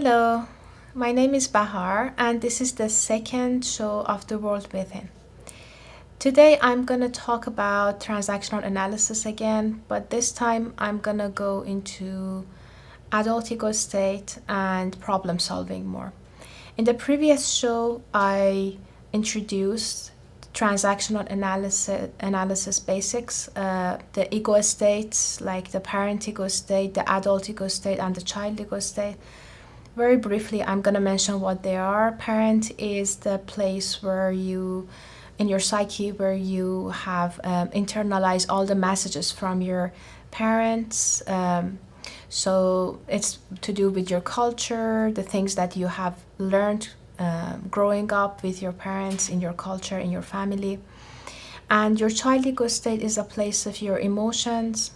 Hello, my name is Bahar, and this is the second show of The World Within. Today I'm going to talk about transactional analysis again, but this time I'm going to go into adult ego state and problem solving more. In the previous show, I introduced transactional analysis basics, the ego states like the parent ego state, the adult ego state, and the child ego state. Very briefly, I'm going to mention what they are. Parent is the place where you, in your psyche, where you have internalized all the messages from your parents. So it's to do with your culture, the things that you have learned growing up with your parents, in your culture, in your family. And your child ego state is a place of your emotions.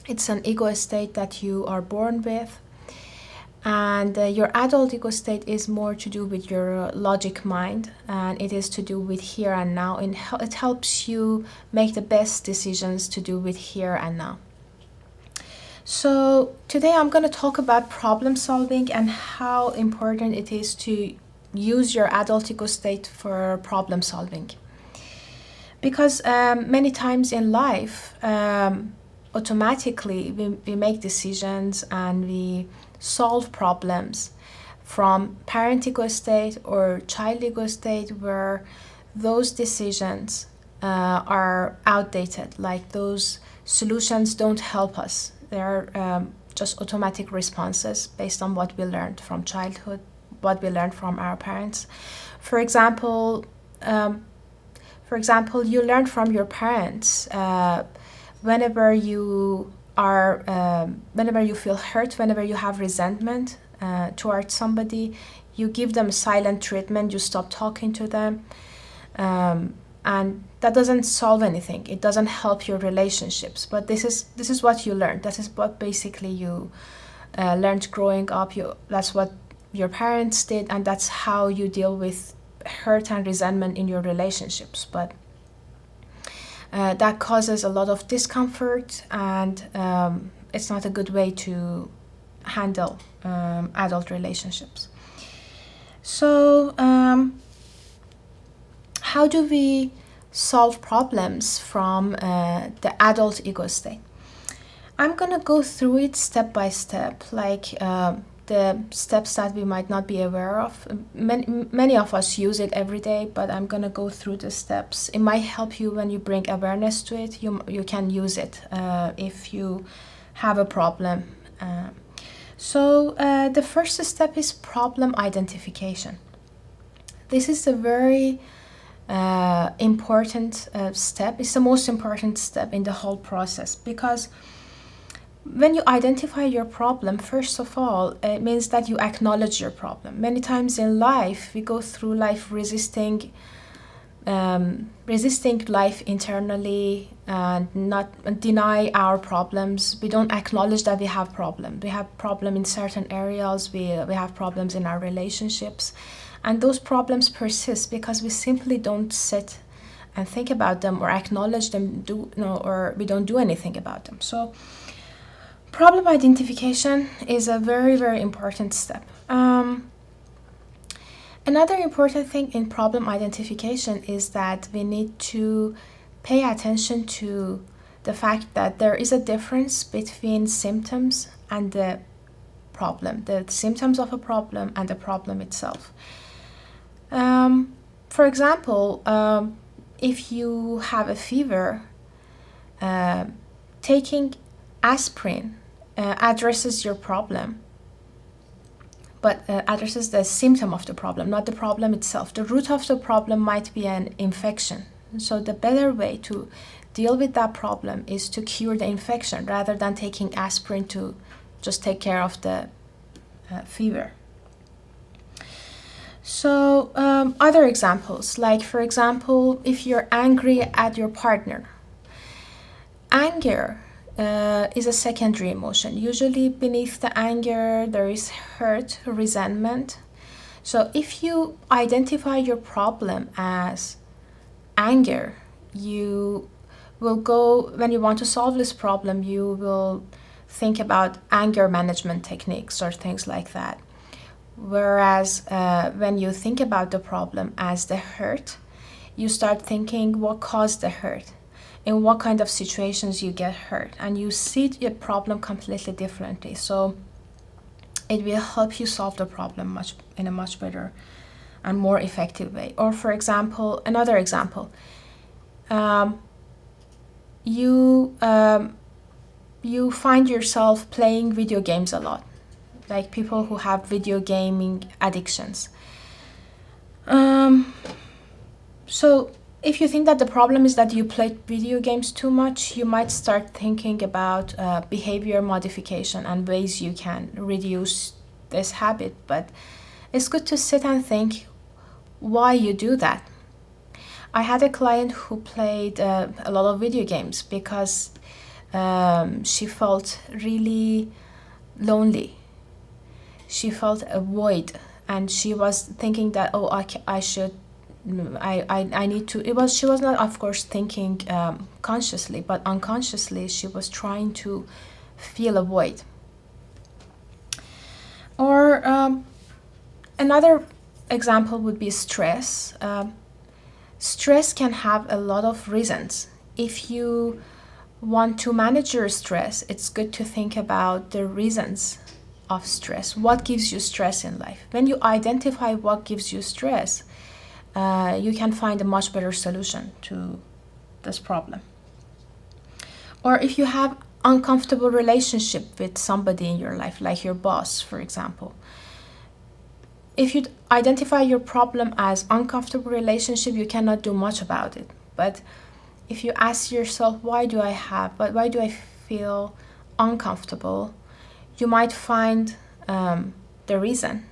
It's an ego state that you are born with. And your adult ego state is more to do with your logic mind, and it is to do with here and now, and it helps you make the best decisions to do with here and now. So today I'm going to talk about problem solving and how important it is to use your adult ego state for problem solving. Because many times in life, automatically we make decisions and we solve problems from parent ego state or child ego state where those decisions are outdated, like those solutions don't help us. They're just automatic responses based on what we learned from childhood, what we learned from our parents. For example, you learn from your parents whenever you feel hurt, whenever you have resentment towards somebody, you give them silent treatment, you stop talking to them, and that doesn't solve anything. It doesn't help your relationships. But this is what you learned. This is what basically you learned growing up. That's what your parents did, and that's how you deal with hurt and resentment in your relationships. But that causes a lot of discomfort, and it's not a good way to handle adult relationships. So how do we solve problems from the adult ego state? I'm going to go through it step by step, like the steps that we might not be aware of. Many of us use it every day, but I'm going to go through the steps. It might help you when you bring awareness to it. You can use it if you have a problem. So the first step is problem identification. This is a very important step. It's the most important step in the whole process, because when you identify your problem, first of all, it means that you acknowledge your problem. Many times in life, we go through life resisting life internally and not deny our problems. We don't acknowledge that we have problems. We have problems in certain areas. We have problems in our relationships. And those problems persist because we simply don't sit and think about them or acknowledge them, or we don't do anything about them. So problem identification is a very, very important step. Another important thing in problem identification is that we need to pay attention to the fact that there is a difference between symptoms and the problem, the symptoms of a problem and the problem itself. For example, if you have a fever, taking aspirin addresses your problem, but addresses the symptom of the problem, not the problem itself. The root of the problem might be an infection. So the better way to deal with that problem is to cure the infection rather than taking aspirin to just take care of the fever. So other examples, like for example, if you're angry at your partner, anger is a secondary emotion. Usually beneath the anger, there is hurt, resentment. So if you identify your problem as anger, you will go, when you want to solve this problem, you will think about anger management techniques or things like that. Whereas when you think about the problem as the hurt, you start thinking what caused the hurt, in what kind of situations you get hurt, and you see the problem completely differently. So it will help you solve the problem in a much better and more effective way. Or for example, another example, you find yourself playing video games a lot, like people who have video gaming addictions. So if you think that the problem is that you play video games too much, you might start thinking about behavior modification and ways you can reduce this habit. But it's good to sit and think why you do that. I had a client who played a lot of video games because she felt really lonely. She felt a void, and she was thinking that, oh, I need to. She was not, of course, thinking consciously, but unconsciously she was trying to fill a void. Or another example would be stress. Stress can have a lot of reasons. If you want to manage your stress, it's good to think about the reasons of stress. What gives you stress in life? When you identify what gives you stress, you can find a much better solution to this problem. Or if you have uncomfortable relationship with somebody in your life, like your boss, for example, if you identify your problem as uncomfortable relationship, you cannot do much about it. But if you ask yourself, why do I feel uncomfortable, you might find the reason,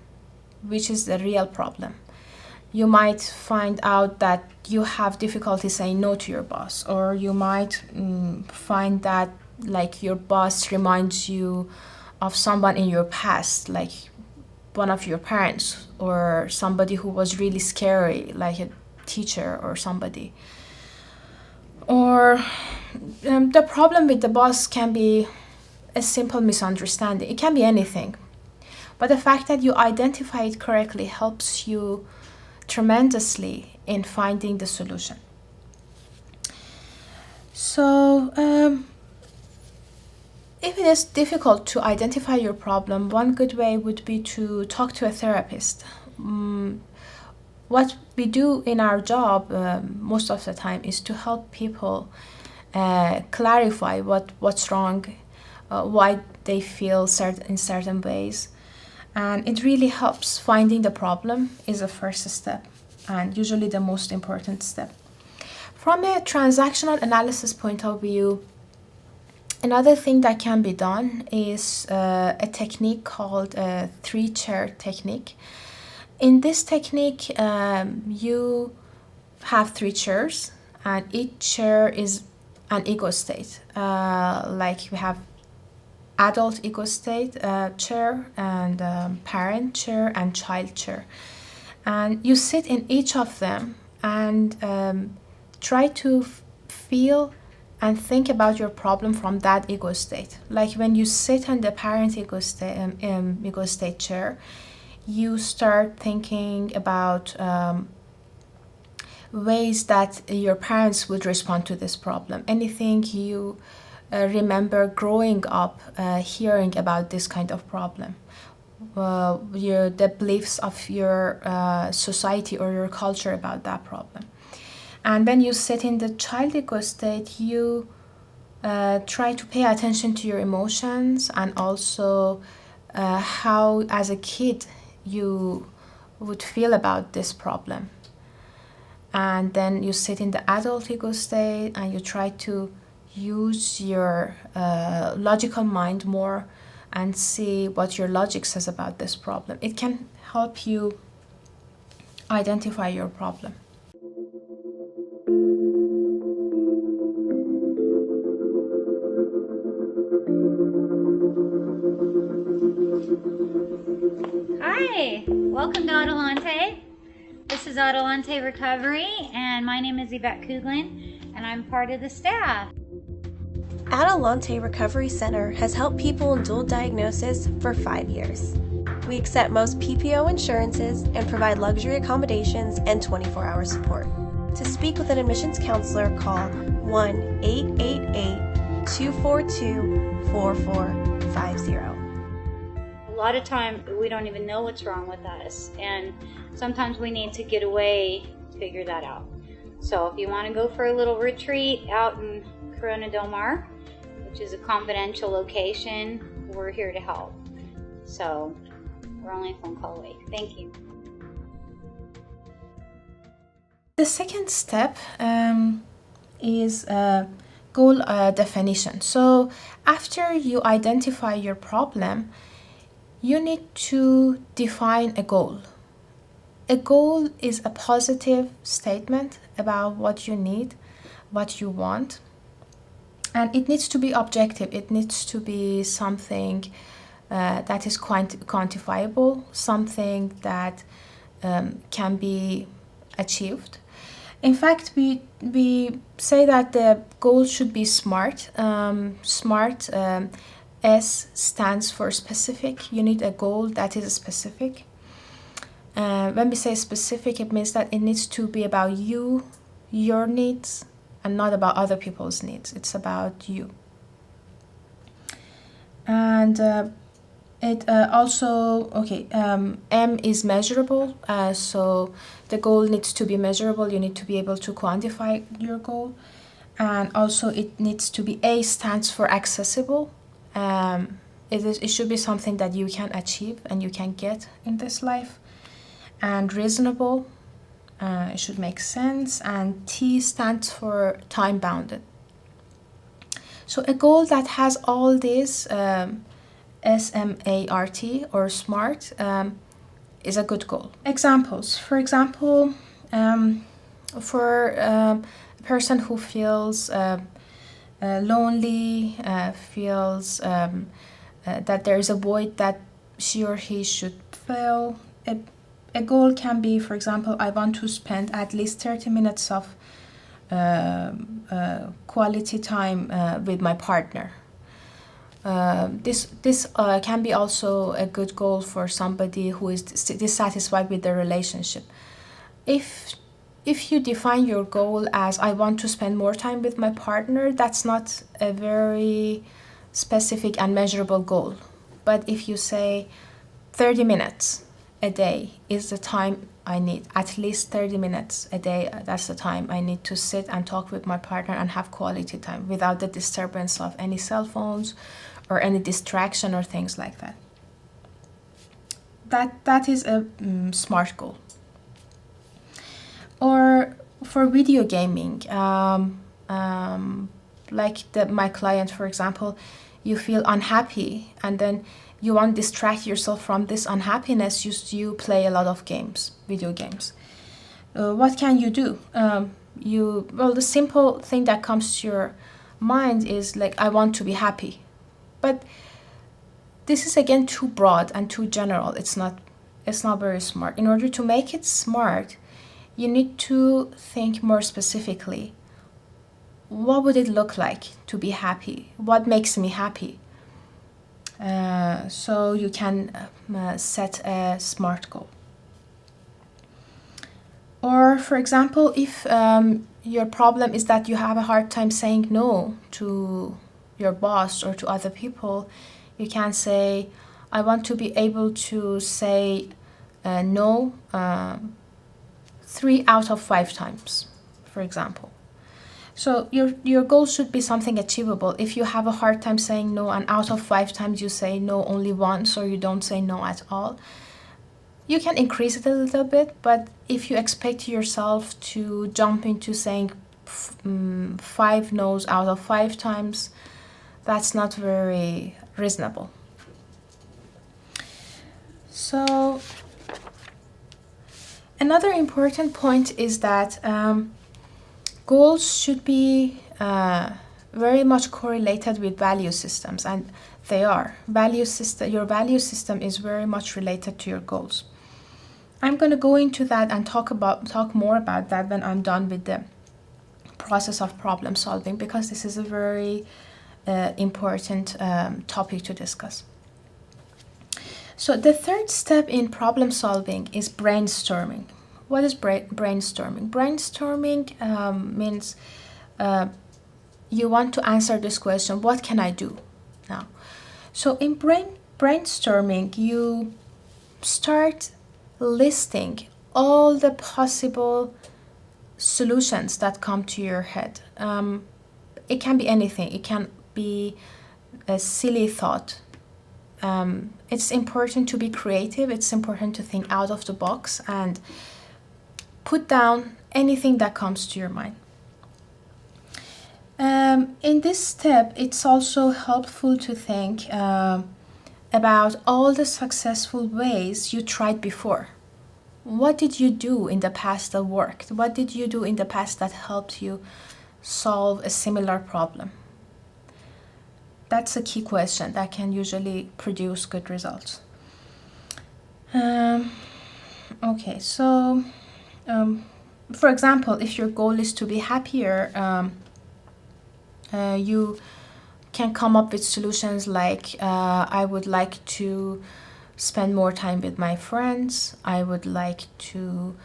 which is the real problem. You might find out that you have difficulty saying no to your boss, or you might find that like your boss reminds you of someone in your past, like one of your parents, or somebody who was really scary, like a teacher or somebody. Or the problem with the boss can be a simple misunderstanding. It can be anything. But the fact that you identify it correctly helps you tremendously in finding the solution. So if it is difficult to identify your problem, one good way would be to talk to a therapist. What we do in our job most of the time is to help people clarify what's wrong, why they feel in certain ways. And it really helps. Finding the problem is the first step, and usually the most important step. From a transactional analysis point of view, another thing that can be done is a technique called a 3-chair technique. In this technique, you have 3 chairs, and each chair is an ego state. Like we have adult ego state chair, and parent chair, and child chair. And you sit in each of them and try to feel and think about your problem from that ego state. Like when you sit on the parent ego state chair, you start thinking about ways that your parents would respond to this problem. Anything you remember growing up hearing about this kind of problem, the beliefs of your society or your culture about that problem. And when you sit in the child ego state, you try to pay attention to your emotions, and also how as a kid you would feel about this problem. And then you sit in the adult ego state and you try to use your logical mind more and see what your logic says about this problem. It can help you identify your problem. Hi, welcome to Adelante. This is Adelante Recovery, and my name is Yvette Kuglin, and I'm part of the staff. Adelante Recovery Center has helped people in dual diagnosis for 5 years. We accept most PPO insurances and provide luxury accommodations and 24-hour support. To speak with an admissions counselor, call 1-888-242-4450. A lot of time we don't even know what's wrong with us, and sometimes we need to get away to figure that out. So if you want to go for a little retreat out in Corona Del Mar, which is a confidential location, we're here to help. So we're only a phone call away. Thank you. The second step is goal definition. So after you identify your problem, you need to define a goal. A goal is a positive statement about what you need, what you want, and it needs to be objective. It needs to be something that is quantifiable, something that can be achieved. In fact, we say that the goal should be SMART. SMART, S stands for specific. You need a goal that is specific. When we say specific, it means that it needs to be about you, your needs, and not about other people's needs. It's about you. And it also, M is measurable. So the goal needs to be measurable. You need to be able to quantify your goal. And also it needs to be, A stands for accessible. It should be something that you can achieve and you can get in this life. And reasonable, it should make sense. And T stands for time bounded. So a goal that has all these SMART or SMART is a good goal. Examples. For example, for a person who feels lonely, feels that there is a void that she or he should fill, a goal can be, for example, I want to spend at least 30 minutes of quality time with my partner. This can be also a good goal for somebody who is dissatisfied with their relationship. If you define your goal as I want to spend more time with my partner, that's not a very specific and measurable goal. But if you say 30 minutes a day is the time I need, at least 30 minutes a day, that's the time I need to sit and talk with my partner and have quality time without the disturbance of any cell phones or any distraction or things like that. That is a SMART goal. Or for video gaming, like my client, for example, you feel unhappy and then you want to distract yourself from this unhappiness, you play a lot of games, video games. What can you do? The simple thing that comes to your mind is like, I want to be happy. But this is again too broad and too general. It's not very smart. In order to make it smart, you need to think more specifically. What would it look like to be happy? What makes me happy? So you can set a SMART goal. Or, for example, if your problem is that you have a hard time saying no to your boss or to other people, you can say, I want to be able to say no 3 out of 5 times, for example. So your goal should be something achievable. If you have a hard time saying no and out of 5 times you say no only once or you don't say no at all, you can increase it a little bit. But if you expect yourself to jump into saying 5 no's out of 5 times, that's not very reasonable. So another important point is that goals should be very much correlated with value systems, and they are. Your value system is very much related to your goals. I'm going to go into that and talk more about that when I'm done with the process of problem solving, because this is a very important topic to discuss. So the third step in problem solving is brainstorming. What is brainstorming? Brainstorming means you want to answer this question, what can I do now? So in brainstorming, you start listing all the possible solutions that come to your head. It can be anything. It can be a silly thought. It's important to be creative. It's important to think out of the box and put down anything that comes to your mind. In this step, it's also helpful to think about all the successful ways you tried before. What did you do in the past that worked? What did you do in the past that helped you solve a similar problem? That's a key question that can usually produce good results. Okay, so for example, if your goal is to be happier, you can come up with solutions like I would like to spend more time with my friends. I would like to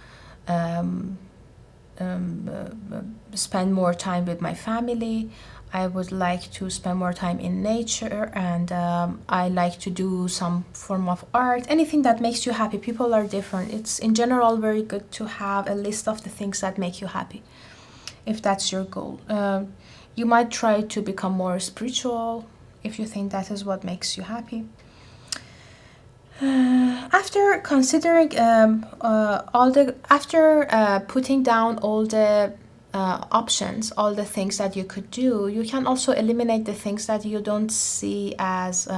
spend more time with my family. I would like to spend more time in nature, and I like to do some form of art. Anything that makes you happy. People are different. It's in general very good to have a list of the things that make you happy, if that's your goal. You might try to become more spiritual if you think that is what makes you happy. After considering putting down all the options, all the things that you could do, you can also eliminate the things that you don't see as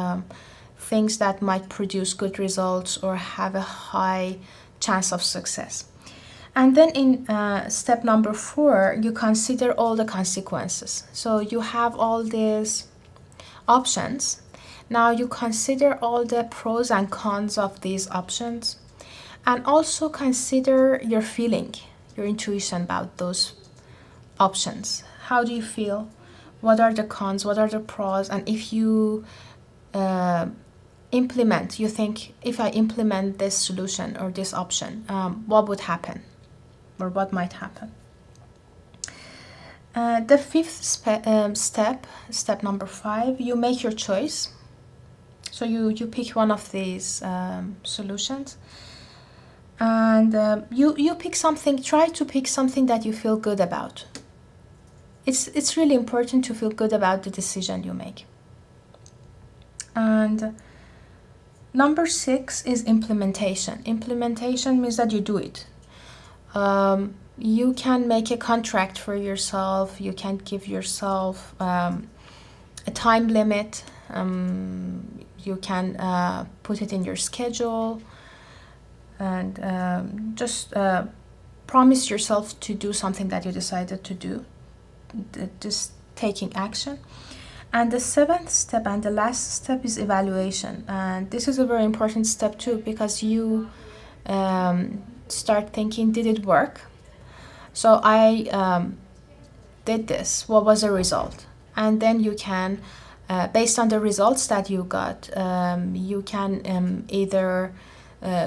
things that might produce good results or have a high chance of success. And then in step number 4, you consider all the consequences. So you have all these options. Now you consider all the pros and cons of these options, and also consider your feeling, your intuition about those options. How do you feel? What are the cons? What are the pros? And if you you think, if I implement this solution or this option, what would happen? Or what might happen? The 5th step number 5, you make your choice. So you pick one of these solutions, and you pick something. Try to pick something that you feel good about. It's really important to feel good about the decision you make. And number 6 is implementation. Implementation means that you do it. You can make a contract for yourself. You can give yourself a time limit. You can put it in your schedule, and just promise yourself to do something that you decided to do, just taking action. And the 7th step and the last step is evaluation, and this is a very important step too, because you start thinking, did it work? So I did this, what was the result? And then you can, based on the results that you got, you can either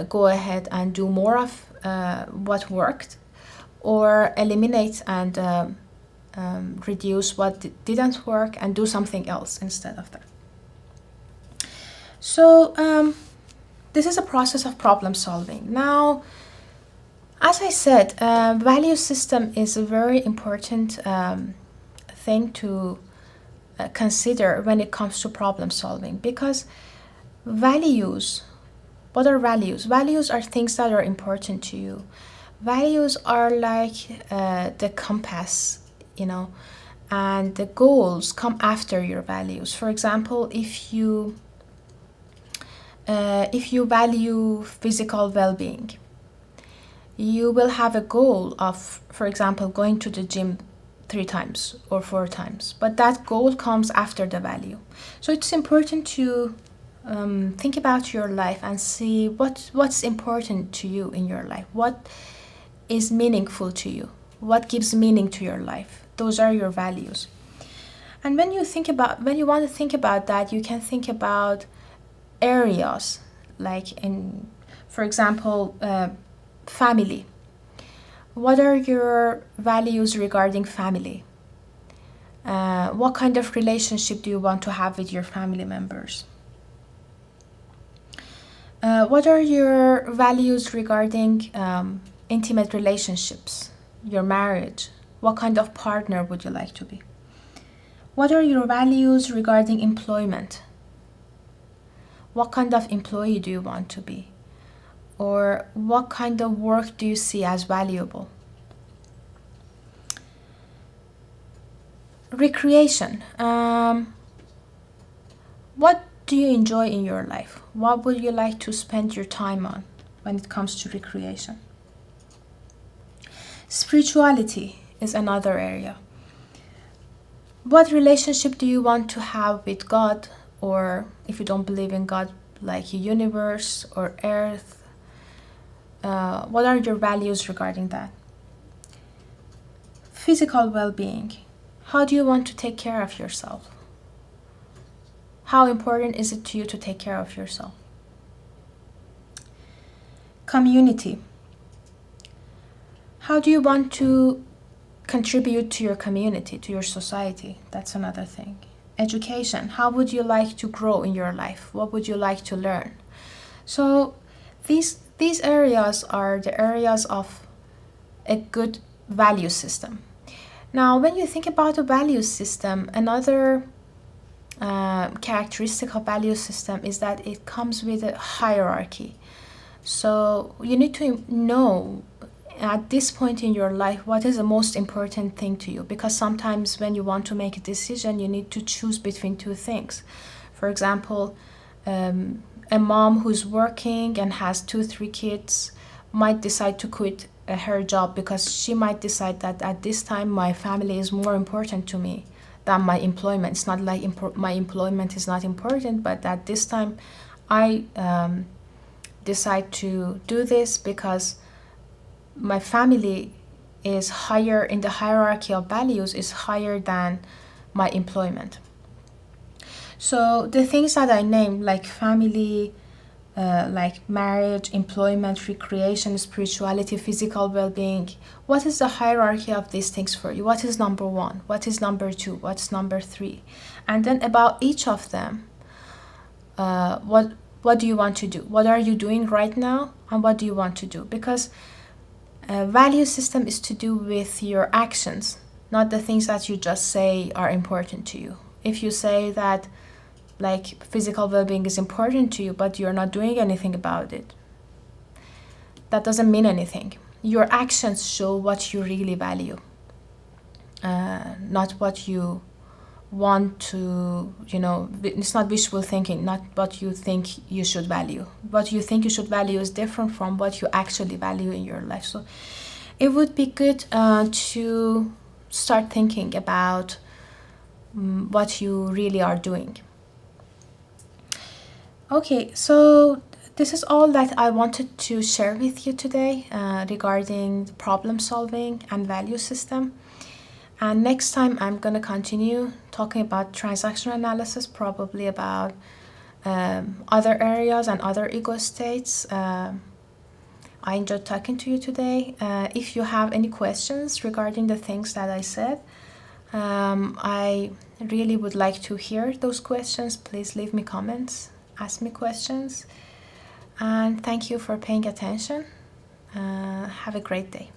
go ahead and do more of what worked, or eliminate and reduce what didn't work and do something else instead of that. So this is a process of problem solving. Now, as I said, value system is a very important thing to consider when it comes to problem solving, because values, what are values? Values are things that are important to you. Values are like the compass, and the goals come after your values. For example, if you value physical well-being, you will have a goal of, for example, going to the gym 3 times or 4 times, but that goal comes after the value. So it's important to think about your life and see what's important to you in your life. What is meaningful to you? What gives meaning to your life? Those are your values. And when you want to think about that, you can think about areas like for example, family. What are your values regarding family? What kind of relationship do you want to have with your family members? What are your values regarding intimate relationships, your marriage? What kind of partner would you like to be? What are your values regarding employment? What kind of employee do you want to be? Or what kind of work do you see as valuable? Recreation. What do you enjoy in your life? What would you like to spend your time on when it comes to recreation? Spirituality is another area. What relationship do you want to have with God, or if you don't believe in God, like universe or earth? What are your values regarding that? Physical well-being. How do you want to take care of yourself? How important is it to you to take care of yourself? Community. How do you want to contribute to your community, to your society? That's another thing. Education. How would you like to grow in your life? What would you like to learn? So these areas are the areas of a good value system. Now, when you think about a value system, another characteristic of value system is that it comes with a hierarchy. So you need to know at this point in your life what is the most important thing to you, because sometimes when you want to make a decision, you need to choose between two things. For example, a mom who's working and has 2-3 kids might decide to quit her job because she might decide that at this time my family is more important to me than my employment. It's not like my employment is not important, but at this time I decide to do this because my family is higher in the hierarchy of values, is higher than my employment. So the things that I named, like family, like marriage, employment, recreation, spirituality, physical well-being, what is the hierarchy of these things for you? What is number 1? What is number 2? What's number 3? And then about each of them, what do you want to do? What are you doing right now? And what do you want to do? Because a value system is to do with your actions, not the things that you just say are important to you. If you say that like physical well-being is important to you, but you're not doing anything about it, that doesn't mean anything. Your actions show what you really value, not what you want to, it's not wishful thinking, not what you think you should value. What you think you should value is different from what you actually value in your life. So it would be good to start thinking about what you really are doing. Okay, so this is all that I wanted to share with you today regarding problem solving and value system. And next time I'm going to continue talking about transactional analysis, probably about other areas and other ego states. I enjoyed talking to you today. If you have any questions regarding the things that I said, I really would like to hear those questions. Please leave me comments, ask me questions. And thank you for paying attention. Have a great day.